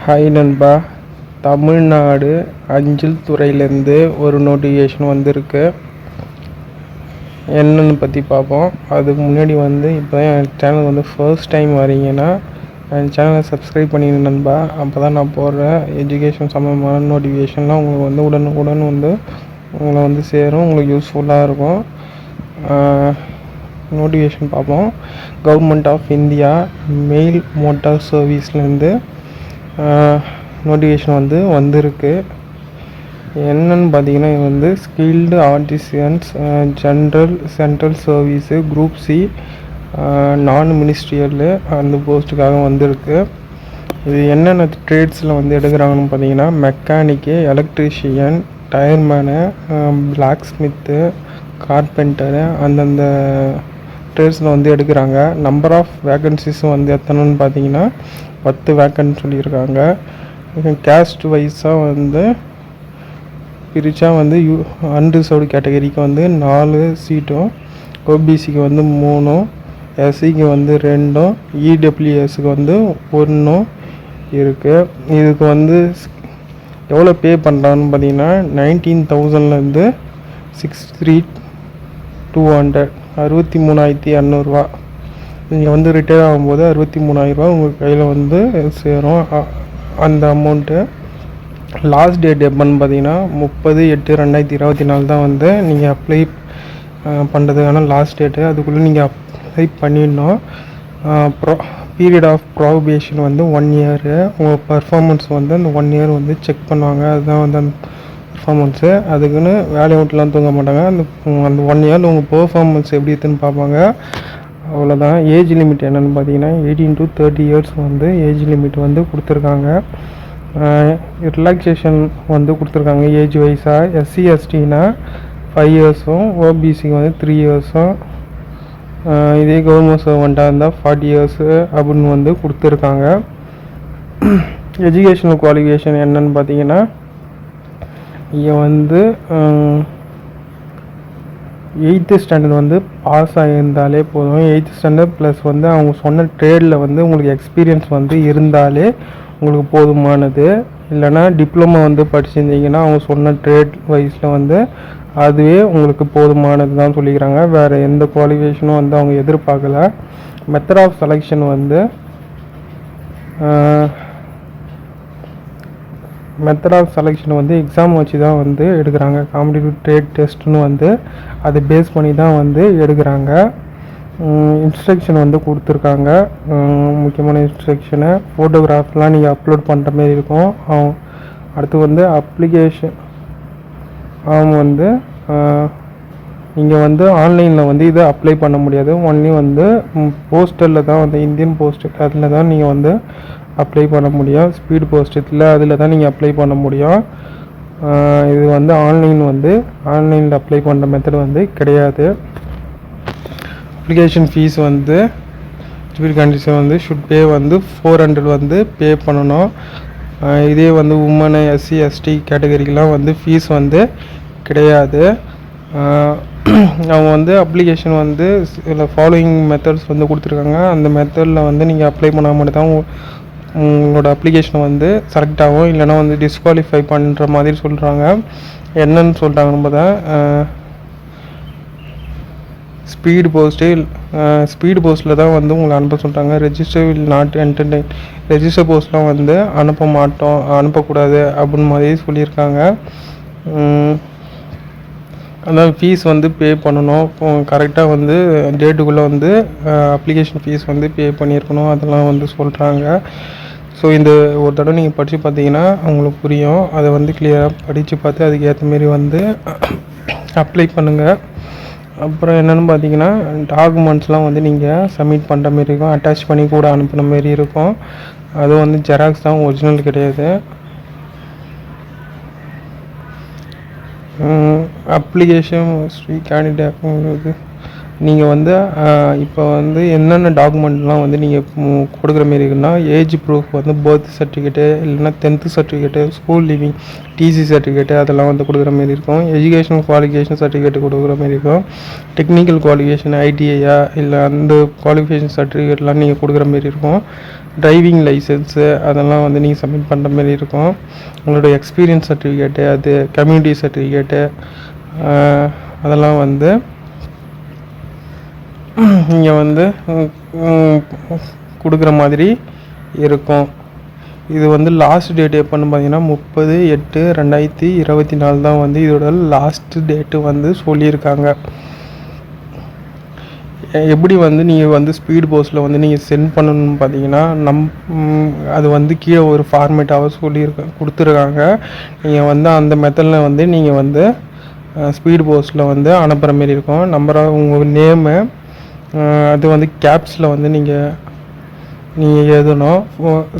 Hi நண்பா, தமிழ்நாடு அஞ்சல் துறையிலேருந்து ஒரு நோட்டிஃபிகேஷன் வந்திருக்கு. என்னன்னு பற்றி பார்ப்போம். அதுக்கு முன்னாடி இப்போ என் சேனல் ஃபர்ஸ்ட் டைம் வரீங்கன்னா என் சேனலை சப்ஸ்கிரைப் பண்ணிடுங்க நண்பா. அப்போ தான் நான் போடுற எஜுகேஷன் சம்மந்தமான நோட்டிஃபிகேஷன்லாம் உங்களுக்கு உடனுக்குடன் உங்களை சேரும். உங்களுக்கு யூஸ்ஃபுல்லாக இருக்கும். நோட்டிஃபிகேஷன் பார்ப்போம். Government of India mail motor சர்வீஸ்லேருந்து நோட்டிஃபிகேஷன் வந்திருக்கு. என்னன்னு பார்த்தீங்கன்னா, இது skilled artisans general central service group C non ministerial அந்த போஸ்ட்டுக்காக வந்திருக்கு. இது என்னென்ன ட்ரேட்ஸில் எடுக்கிறாங்கன்னு பார்த்தீங்கன்னா, mechanic, electrician, tyreman, blacksmith, carpenter அந்தந்த ட்ரேட்ஸில் எடுக்கிறாங்க. நம்பர் ஆஃப் வேக்கன்சிஸும் எத்தனைன்னு பார்த்தீங்கன்னா 10 வேக்கன்ட் சொல்லியிருக்காங்க. கேஸ்ட் வைஸாக பிரித்தா அன்ரிசர்வ்டு கேட்டகரிக்கு 4 சீட்டும், ஓபிசிக்கு 3, எஸ்சிக்கு 2, இடபிள்யூஎஸ்க்கு 1 இருக்குது. இதுக்கு எவ்வளோ பே பண்ணுறான்னு பார்த்தீங்கன்னா 19,000லேருந்து 63,200 63,200 நீங்கள் ரிட்டையர் ஆகும்போது 63,000 உங்கள் கையில் சேரும். அந்த அமௌண்ட்டு லாஸ்ட் டேட் எப்போன்னு பார்த்தீங்கன்னா 30/8/2024 தான் நீங்கள் அப்ளை பண்ணுறதுக்கான லாஸ்ட் டேட்டு. அதுக்குள்ளே நீங்கள் அப்ளை பண்ணிடணும். Period of probation 1 year. உங்கள் பர்ஃபார்மன்ஸ் அந்த 1 இயர் செக் பண்ணுவாங்க. அதுதான் அந்த பர்ஃபார்மன்ஸு. அதுக்குன்னு வேலையை விட்டுலாம் தூங்க மாட்டாங்க. அந்த 1 இயர் உங்கள் பெர்ஃபார்மன்ஸ் எப்படி இருக்குதுன்னு பார்ப்பாங்க. அவ்வளோதான். ஏஜ் லிமிட் என்னென்னு பார்த்தீங்கன்னா 18 to 30 இயர்ஸ் ஏஜ் லிமிட் கொடுத்துருக்காங்க. ரிலாக்ஸேஷன் கொடுத்துருக்காங்க ஏஜ் வைஸாக. எஸ்சி எஸ்டினா 5 இயர்ஸும், ஓபிசிக்கு 3 இயர்ஸும், இதே கவர்மெண்ட் சர்வெண்ட்டாக இருந்தால் 40 இயர்ஸு அப்படின்னு கொடுத்துருக்காங்க. எஜுகேஷனல் குவாலிஃபிகேஷன் என்னன்னு பார்த்தீங்கன்னா, இங்கே 8th ஸ்டாண்டர்ட் பாஸ் ஆகியிருந்தாலே போதும். 8th ஸ்டாண்டர்ட் ப்ளஸ் அவங்க சொன்ன ட்ரேடில் உங்களுக்கு எக்ஸ்பீரியன்ஸ் இருந்தாலே உங்களுக்கு போதுமானது. இல்லைனா டிப்ளமோ படிச்சிருந்தீங்கன்னா அவங்க சொன்ன ட்ரேட் வைஸில் அதுவே உங்களுக்கு போதுமானது தான் சொல்லிக்கிறாங்க. வேறு எந்த குவாலிஃபிகேஷனும் அவங்க எதிர்பார்க்கல. Method of selection method of selection exam வச்சு தான் எடுக்கிறாங்க. காம்படிட்டிவ் ட்ரேட் டெஸ்ட்டுன்னு அதை பேஸ் பண்ணி தான் எடுக்கிறாங்க. இன்ஸ்ட்ரக்ஷன் கொடுத்துருக்காங்க. முக்கியமான இன்ஸ்ட்ரக்ஷனை ஃபோட்டோகிராஃப்லாம் நீங்கள் அப்லோட் பண்ணுற மாரி இருக்கும். அடுத்து அப்ளிகேஷன் அவங்க நீங்கள் ஆன்லைனில் இதை அப்ளை பண்ண முடியாது. ஒன்லி போஸ்டரில் தான் இந்தியன் போஸ்ட் அதில் தான் நீங்கள் அப்ளை பண்ண முடியும். ஸ்பீட் போஸ்ட்டில் அதில் தான் நீங்கள் அப்ளை பண்ண முடியும். இது ஆன்லைனில் அப்ளை பண்ணுற மெத்தட் கிடையாது. Application fees speed condition should பே 400 பே பண்ணணும். இதே உமன், எஸ்சி எஸ்டி கேட்டகரிக்கெலாம் ஃபீஸ் கிடையாது. அவங்க அப்ளிகேஷன் இதில் ஃபாலோயிங் மெத்தட்ஸ் கொடுத்துருக்காங்க. அந்த மெத்தடில் நீங்கள் அப்ளை பண்ணால் மட்டும் தான் உங்களோட அப்ளிகேஷன் செலக்ட் ஆகும். இல்லைனா டிஸ்குவாலிஃபை பண்ணுற மாதிரி சொல்கிறாங்க. என்னன்னு சொல்கிறாங்கன்னு பார்த்தா, ஸ்பீடு போஸ்ட்டில் தான் உங்களை அனுப்ப சொல்கிறாங்க. Register will not entertain, register போஸ்ட்லாம் அனுப்பக்கூடாது அப்படின்னு மாதிரி சொல்லியிருக்காங்க. அதான் ஃபீஸ் பே பண்ணணும். கரெக்டாக டேட்டுக்குள்ளே அப்ளிகேஷன் ஃபீஸ் பே பண்ணியிருக்கணும். அதெல்லாம் சொல்கிறாங்க. ஸோ இந்த ஒரு தடவை நீங்கள் படித்து பார்த்தீங்கன்னா உங்களுக்கு புரியும். அதை கிளியராக படித்து பார்த்து அதுக்கு ஏற்ற மாரி அப்ளை பண்ணுங்கள். அப்புறம் என்னென்னு பார்த்தீங்கன்னா, டாக்குமெண்ட்ஸ்லாம் நீங்கள் சப்மிட் பண்ணுற மாரி இருக்கும். அட்டாச் பண்ணி கூட அனுப்புன மாரி இருக்கும். அது ஜெராக்ஸ் தான், ஒரிஜினல் கிடையாது. அப்ளிகேஷன் ஸ்ரீ கேண்டிடேட் நீங்கள் இப்போ என்னென்ன டாக்குமெண்ட்லாம் நீங்கள் கொடுக்குற மாரி இருக்குன்னா, ஏஜ் ப்ரூஃப் பர்த் சர்டிஃபிகேட்டு, இல்லைன்னா 10th certificate, school leaving TC certificate அதெல்லாம் கொடுக்குற மாரி இருக்கும். எஜுகேஷனல் குவாலிஃபிகேஷன் சர்டிஃபிகேட் கொடுக்குற மாரி இருக்கும். டெக்னிக்கல் குவாலிஃபிகேஷன் ஐடிஐயா இல்லை அந்த குவாலிஃபிகேஷன் சர்டிஃபிகேட்லாம் நீங்கள் கொடுக்குற மாரி இருக்கும். டிரைவிங் லைசன்ஸு அதெல்லாம் வந்து நீங்கள் சப்மிட் பண்ணுற மாதிரி இருக்கும். உங்களோட எக்ஸ்பீரியன்ஸ் சர்டிஃபிகேட்டு, அது கம்யூனிட்டி சர்டிஃபிகேட்டு, அதெல்லாம் வந்து நீங்கள் வந்து கொடுக்குற மாதிரி இருக்கும். இது வந்து லாஸ்ட் டேட் எப்போன்னு பார்த்தீங்கன்னா 30/8/2024 தான் வந்து இதோட லாஸ்ட் டேட்டு வந்து சொல்லியிருக்காங்க. எப்படி வந்து நீங்கள் வந்து ஸ்பீட் போஸ்ட்டில் வந்து நீங்கள் சென்ட் பண்ணணும்னு பார்த்தீங்கன்னா அது வந்து கீழே ஒரு ஃபார்மேட்டாக கொடுத்துருக்காங்க. நீங்கள் வந்து அந்த மெத்தடில் வந்து நீங்கள் வந்து ஸ்பீட் போஸ்ட்டில் வந்து அனுப்புகிற மாரி இருக்கும். நம்பராக உங்கள் நேமு அது வந்து கேப்ஸில் வந்து நீங்கள் எழுதணும்.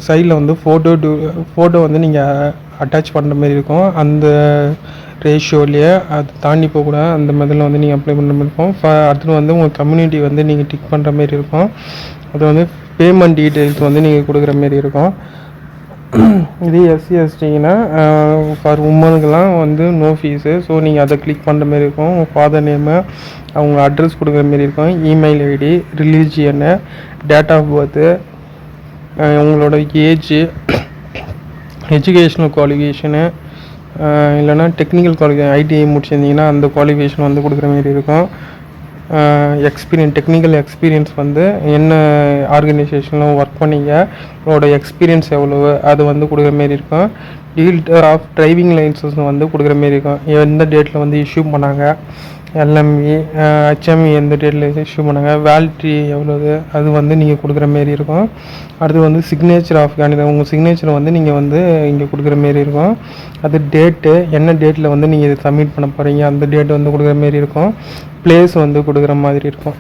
சைடில் வந்து ஃபோட்டோ வந்து நீங்கள் அட்டாச் பண்ணுற மாதிரி இருக்கும். அந்த ரேஷியோலேயே அது தாண்டி போகக்கூடாது. அந்த மெத்தடில் வந்து நீங்கள் அப்ளை பண்ணுற மாதிரி இருக்கும். அடுத்து வந்து உங்கள் கம்யூனிட்டி வந்து நீங்கள் டிக் பண்ணுற மாதிரி இருக்கும். அது வந்து பேமெண்ட் டீட்டெயில்ஸ் வந்து நீங்கள் கொடுக்குற மாரி இருக்கும். இதே எஸ்சி எஸ்டிங்கன்னா ஃபார் உமனுக்கெல்லாம் வந்து நோ ஃபீஸு. ஸோ நீங்கள் அதை கிளிக் பண்ணுற மாரி இருக்கும். உங்கள் ஃபாதர் நேமு, அவங்க அட்ரஸ் கொடுக்குற மாரி இருக்கும். Email ID, religion, date of birth, உங்களோட ஏஜு, எஜுகேஷ்னல் குவாலிஃபிகேஷனு, இல்லைனா டெக்னிக்கல் குவாலிஃபிகேஷன் ஐடிஐ முடிச்சிருந்தீங்கன்னா அந்த குவாலிஃபிகேஷன் வந்து கொடுக்குற மாரி இருக்கும். டெக்னிக்கல் எக்ஸ்பீரியன்ஸ் வந்து என்ன ஆர்கனைசேஷனில் ஒர்க் பண்ணீங்க, உங்களோட எக்ஸ்பீரியன்ஸ் எவ்வளவு அது வந்து கொடுக்குற மாரி இருக்கும். டீட்டெயில் ஆஃப் டிரைவிங் லைசன்ஸ் வந்து கொடுக்குற மாரி இருக்கும். எந்த டேட்டில் வந்து இஷ்யூ பண்ணாங்க, எல்எம்இ ஹெச்எம்இ எந்த டேட்டில் இஷ்யூ பண்ணாங்க, வேலிடிட்டி எவ்வளவு அது வந்து நீங்கள் கொடுக்குற மாரி இருக்கும். அடுத்து வந்து சிக்னேச்சர் ஆஃப் கேண்டிடேட், உங்கள் சிக்னேச்சரை வந்து நீங்கள் வந்து இங்கே கொடுக்குற மாரி இருக்கும். அது டேட்டு, என்ன டேட்டில் வந்து நீங்கள் இதை சப்மிட் பண்ண போகிறீங்க அந்த டேட் வந்து கொடுக்குற மாரி இருக்கும். பிளேஸ் வந்து கொடுக்குற மாதிரி இருக்கும்.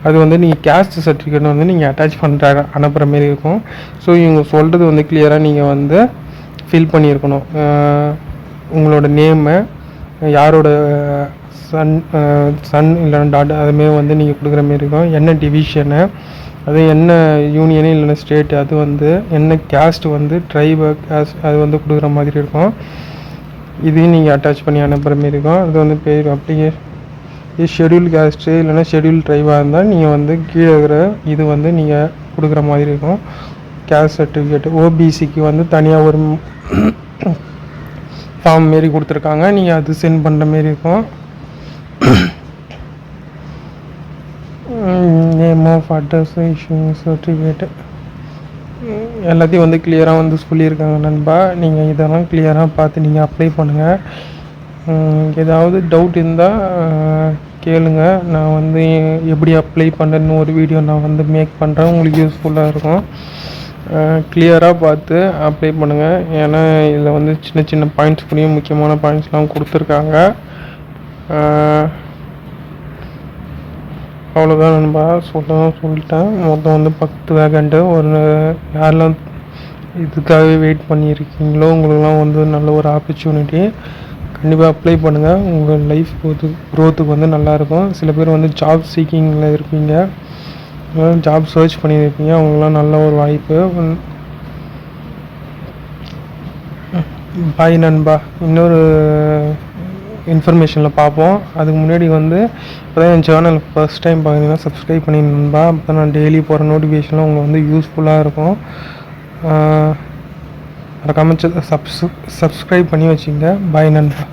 அது வந்து நீங்கள் கேஸ்ட் சர்டிஃபிகேட் வந்து நீங்கள் அட்டாச் பண்ணுற அனுப்புகிற மாரி இருக்கும். ஸோ இவங்க சொல்கிறது வந்து கிளியராக நீங்கள் வந்து ஃபில் பண்ணியிருக்கணும். உங்களோட நேமு, யாரோட சன் இல்லைன்னா டாட்டர் அதுமாரி வந்து நீங்கள் கொடுக்குற மாரி இருக்கும். என்ன டிவிஷனு, அது என்ன யூனியனு இல்லைன்னா ஸ்டேட்டு, அது வந்து என்ன கேஸ்ட் வந்து ட்ரைபு கேஸ்ட் அது வந்து கொடுக்குற மாதிரி இருக்கும். இதையும் நீங்கள் அட்டாச் பண்ணி அனுப்புகிற மாரி இருக்கும். அது வந்து பேர் அப்ளிகேஷன் இது ஷெடியூல் கேஸ்ட்டு இல்லைனா ஷெடியூல் ட்ரைவாக இருந்தால் நீங்கள் வந்து கீழே இருக்கிற இது வந்து நீங்கள் கொடுக்குற மாதிரி இருக்கும். கேஸ்ட் சர்டிஃபிகேட்டு, ஓபிசிக்கு வந்து தனியாக ஒரு ஃபார்ம் மாரி கொடுத்துருக்காங்க. நீங்கள் அது சென்ட் பண்ணுற மாரி இருக்கும். Name of address, issue certificate எல்லாத்தையும் வந்து கிளியராக வந்து சொல்லியிருக்காங்க நண்பா. நீங்கள் இதெல்லாம் கிளியராக பார்த்து நீங்கள் அப்ளை பண்ணுங்கள். ஏதாவது டவுட் இருந்தால் கேளுங்க. நான் வந்து எப்படி அப்ளை பண்ணுறேன்னு ஒரு வீடியோ நான் வந்து மேக் பண்ணுறேன். உங்களுக்கு யூஸ்ஃபுல்லாக இருக்கும். கிளியராக பார்த்து அப்ளை பண்ணுங்கள். ஏன்னா இதில் வந்து சின்ன சின்ன பாயிண்ட்ஸ் புரியும், முக்கியமான பாயிண்ட்ஸ்லாம் கொடுத்துருக்காங்க. அவ்வளோதான் நண்பா, சொல்லிட்டேன். மொத்தம் வந்து 10 வேகண்ட்டு. யாரெல்லாம் இதுக்காகவே வெயிட் பண்ணியிருக்கீங்களோ உங்களுக்குலாம் வந்து நல்ல ஒரு ஆப்பர்ச்சுனிட்டி. கண்டிப்பாக அப்ளை பண்ணுங்கள். உங்கள் லைஃப் க்ரோத்துக்கு வந்து நல்லாயிருக்கும். சில பேர் வந்து ஜாப் சீக்கிங்கில் இருப்பீங்க, ஜாப் சர்ச் பண்ணியிருப்பீங்க, அவங்களாம் நல்ல ஒரு வாய்ப்பு. பாய் நண்பா. இன்னொரு இன்ஃபர்மேஷனில் பார்ப்போம். அதுக்கு முன்னாடி வந்து இப்போ தான் என் சேனல் ஃபர்ஸ்ட் டைம் பார்த்தீங்கன்னா சப்ஸ்கிரைப் பண்ணி நண்பா. அப்போ நான் டெய்லி போகிற நோட்டிஃபிகேஷன்லாம் உங்களுக்கு வந்து யூஸ்ஃபுல்லாக இருக்கும். மறக்காமல் சப்ஸ்கிரைப் பண்ணி வச்சுங்க. பாய் நண்பா.